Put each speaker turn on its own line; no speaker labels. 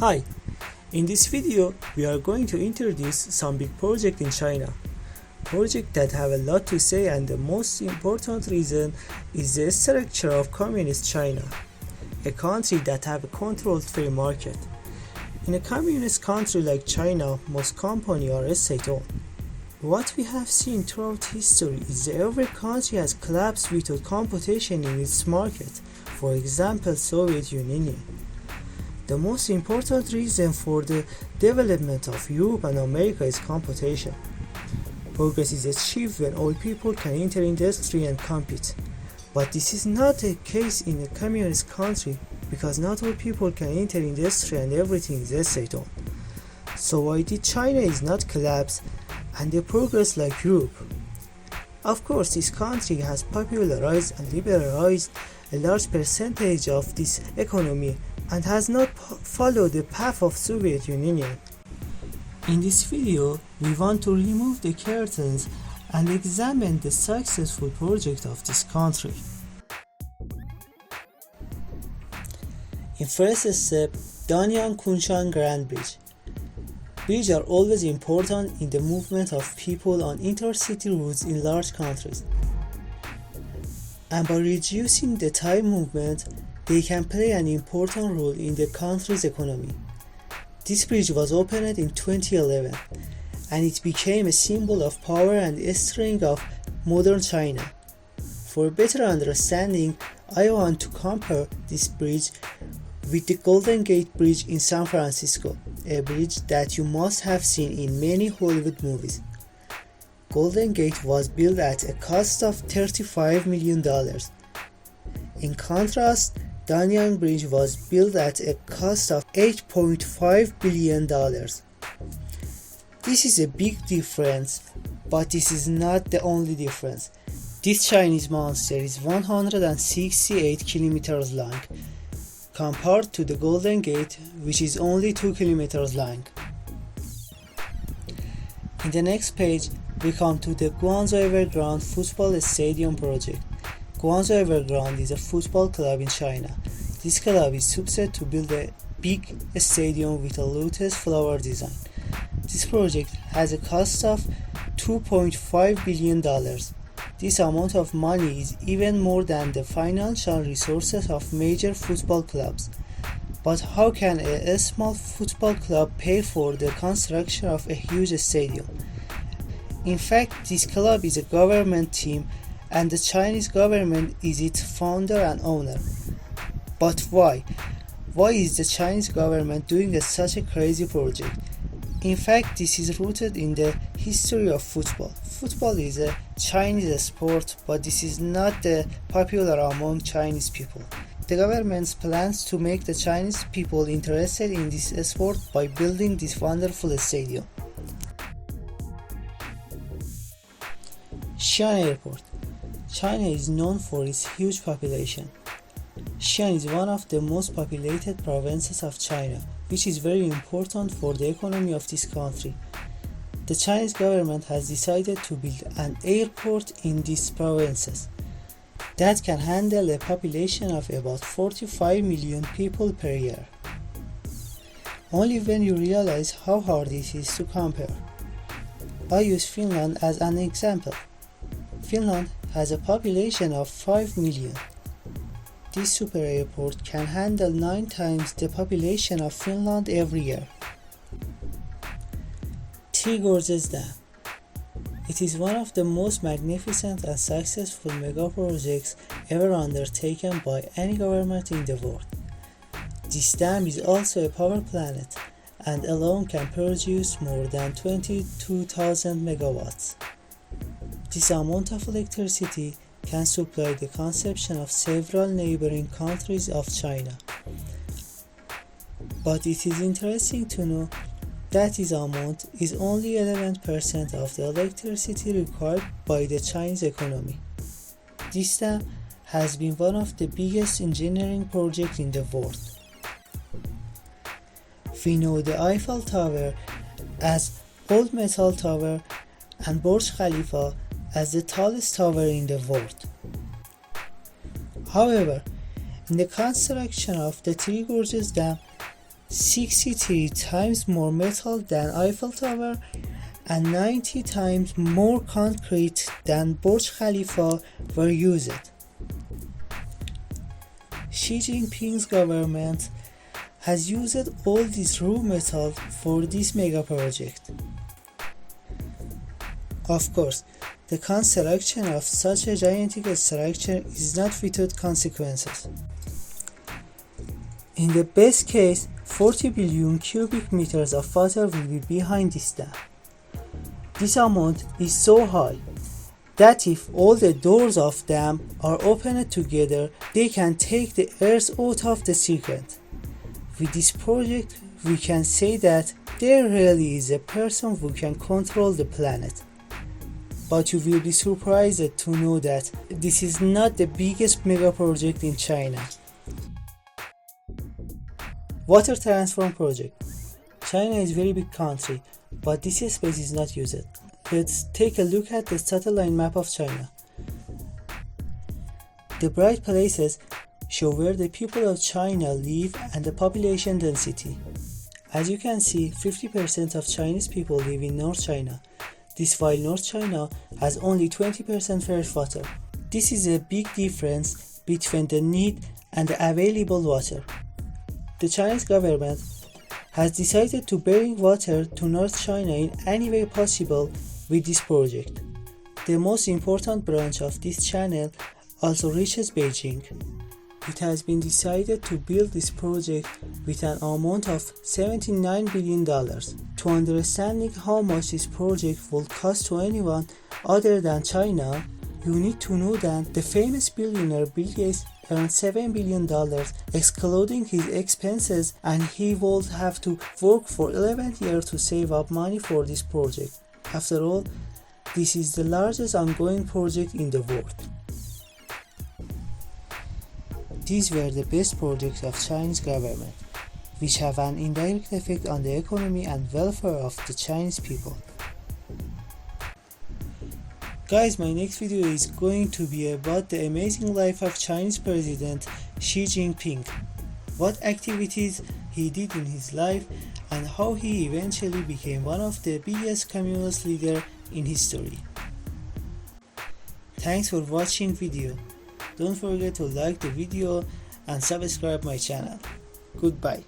Hi, in this video we are going to introduce some big projects in China. Projects that have a lot to say, and the most important reason is the structure of communist China, a country that have a controlled free market. In a communist country like China, most companies are state-owned. What we have seen throughout history is that every country has collapsed without competition in its market, for example Soviet Union. The most important reason for the development of Europe and America is competition. Progress is achieved when all people can enter industry and compete. But this is not the case in a communist country, because not all people can enter industry and everything is state-owned. So why did China is not collapse and the progress like Europe? Of course, this country has popularized and liberalized a large percentage of this economy and has not followed the path of Soviet Union. In this video, we want to remove the curtains and examine the successful project of this country. In first step, Danyang-Kunshan Grand Bridge. Bridges are always important in the movement of people on intercity routes in large countries. And by reducing the time movement, they can play an important role in the country's economy. This bridge was opened in 2011 and it became a symbol of power and strength of modern China. For better understanding, I want to compare this bridge with the Golden Gate Bridge in San Francisco, a bridge that you must have seen in many Hollywood movies. Golden Gate was built at a cost of $35 million. In contrast, Danyang Bridge was built at a cost of $8.5 billion. This is a big difference, but this is not the only difference. This Chinese monster is 168 kilometers long, compared to the Golden Gate, which is only 2 kilometers long. In the next page, we come to the Guangzhou Evergrande Football Stadium project. Guangzhou Evergrande is a football club in China. This club is set to build a big stadium with a lotus flower design. This project has a cost of $2.5 billion. This amount of money is even more than the financial resources of major football clubs. But how can a small football club pay for the construction of a huge stadium? In fact, this club is a government team and the Chinese government is its founder and owner. But why? Why is the Chinese government doing such a crazy project? In fact, this is rooted in the history of football. Football is a Chinese sport, but this is not popular among Chinese people. The government plans to make the Chinese people interested in this sport by building this wonderful stadium. Xi'an Airport. China is known for its huge population. Xi'an is one of the most populated provinces of China, which is very important for the economy of this country. The Chinese government has decided to build an airport in these provinces that can handle a population of about 45 million people per year. Only when you realize how hard it is to compare. I use Finland as an example. Finland has a population of 5 million. This super airport can handle 9 times the population of Finland every year. Three Gorges Dam. It is one of the most magnificent and successful mega projects ever undertaken by any government in the world. This dam is also a power plant and alone can produce more than 22,000 megawatts. This amount of electricity can supply the consumption of several neighboring countries of China. But it is interesting to know that this amount is only 11% of the electricity required by the Chinese economy. This dam has been one of the biggest engineering projects in the world. We know the Eiffel Tower as Old Metal Tower and Burj Khalifa as the tallest tower in the world. However, in the construction of the Three Gorges Dam, 63 times more metal than Eiffel Tower and 90 times more concrete than Burj Khalifa were used. Xi Jinping's government has used all this raw metal for this mega project. Of course, the construction of such a gigantic structure is not without consequences. In the best case, 40 billion cubic meters of water will be behind this dam. This amount is so high that if all the doors of dam are opened together, they can take the earth out of the circuit. With this project, we can say that there really is a person who can control the planet. But you will be surprised to know that this is not the biggest mega project in China. Water Transform Project. China is a very big country, but this space is not used. Let's take a look at the satellite map of China. The bright places show where the people of China live and the population density. As you can see, 50% of Chinese people live in North China. This while North China has only 20% fresh water. This is a big difference between the need and the available water. The Chinese government has decided to bring water to North China in any way possible with this project. The most important branch of this channel also reaches Beijing. It has been decided to build this project with an amount of $79 billion. To understanding how much this project will cost to anyone other than China, you need to know that the famous billionaire Bill Gates earned $7 billion excluding his expenses, and he would have to work for 11 years to save up money for this project. After all, this is the largest ongoing project in the world. These were the best projects of Chinese government, which have an indirect effect on the economy and welfare of the Chinese people. Guys, my next video is going to be about the amazing life of Chinese President Xi Jinping, what activities he did in his life, and how he eventually became one of the biggest communist leaders in history. Thanks for watching video. Don't forget to like the video and subscribe my channel. Goodbye.